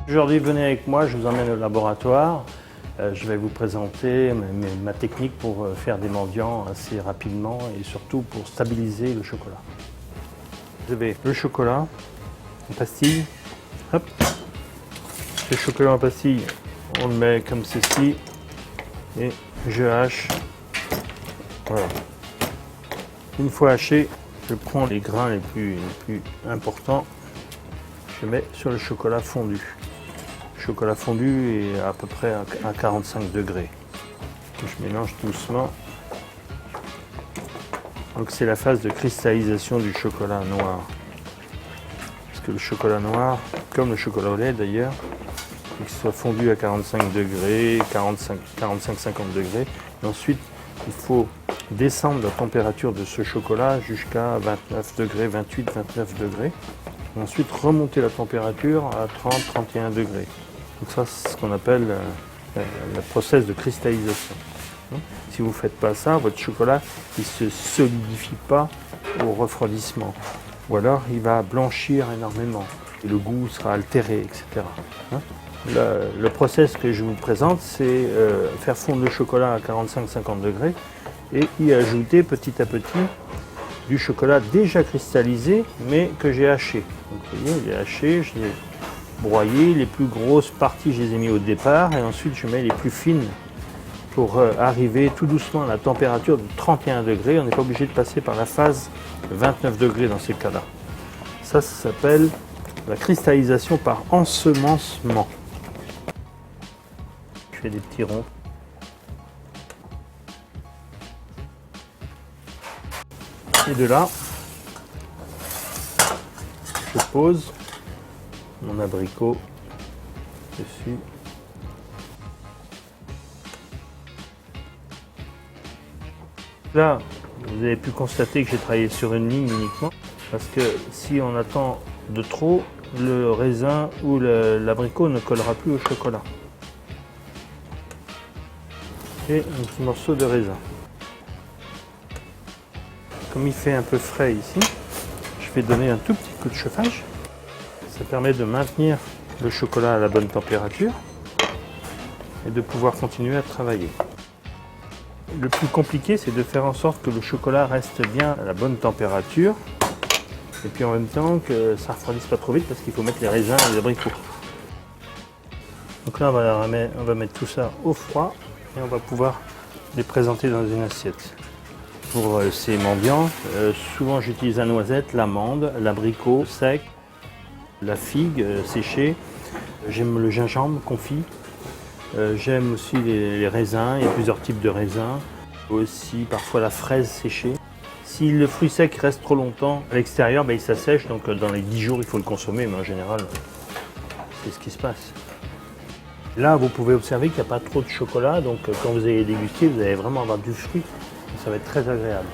Aujourd'hui, venez avec moi, je vous emmène au laboratoire. Je vais vous présenter ma technique pour faire des mendiants assez rapidement et surtout pour stabiliser le chocolat. Vous avez le chocolat en pastille. Hop. Le chocolat en pastille, on le met comme ceci et je hache. Voilà. Une fois haché, je prends les grains les plus importants. Je mets sur le chocolat fondu. Le chocolat fondu est à peu près à 45 degrés. Je mélange doucement. Donc c'est la phase de cristallisation du chocolat noir. Parce que le chocolat noir, comme le chocolat au lait d'ailleurs, il faut qu'il soit fondu à 45 degrés, 45-50 degrés. Et ensuite, il faut descendre la température de ce chocolat jusqu'à 29 degrés, 28-29 degrés. Et ensuite, remonter la température à 30-31 degrés. Donc ça, c'est ce qu'on appelle le process de cristallisation. Si vous ne faites pas ça, votre chocolat ne se solidifie pas au refroidissement. Ou alors, il va blanchir énormément. Et le goût sera altéré, etc. Le process que je vous présente, c'est faire fondre le chocolat à 45-50 degrés et y ajouter petit à petit du chocolat déjà cristallisé, mais que j'ai haché. Donc, vous voyez, il est haché, je l'ai broyé. Les plus grosses parties, je les ai mis au départ, et ensuite je mets les plus fines pour arriver tout doucement à la température de 31 degrés. On n'est pas obligé de passer par la phase 29 degrés dans ces cas-là. Ça s'appelle la cristallisation par ensemencement. Je fais des petits ronds. Et de là, je pose mon abricot dessus. Là, vous avez pu constater que j'ai travaillé sur une ligne uniquement, parce que si on attend de trop, le raisin ou l'abricot ne collera plus au chocolat. Et un petit morceau de raisin. Comme il fait un peu frais ici, je vais donner un tout petit coup de chauffage. Ça permet de maintenir le chocolat à la bonne température et de pouvoir continuer à travailler. Le plus compliqué, c'est de faire en sorte que le chocolat reste bien à la bonne température et puis en même temps que ça ne refroidisse pas trop vite parce qu'il faut mettre les raisins et les abricots. Donc là, on va mettre tout ça au froid et on va pouvoir les présenter dans une assiette. Pour ces mendiants, souvent j'utilise la noisette, l'amande, l'abricot sec, la figue séchée. J'aime le gingembre confit. J'aime aussi les raisins, il y a plusieurs types de raisins. Aussi parfois la fraise séchée. Si le fruit sec reste trop longtemps à l'extérieur, il s'assèche, donc dans les 10 jours il faut le consommer, mais en général c'est ce qui se passe. Là vous pouvez observer qu'il n'y a pas trop de chocolat, donc quand vous allez déguster, vous allez vraiment avoir du fruit. Ça va être très agréable.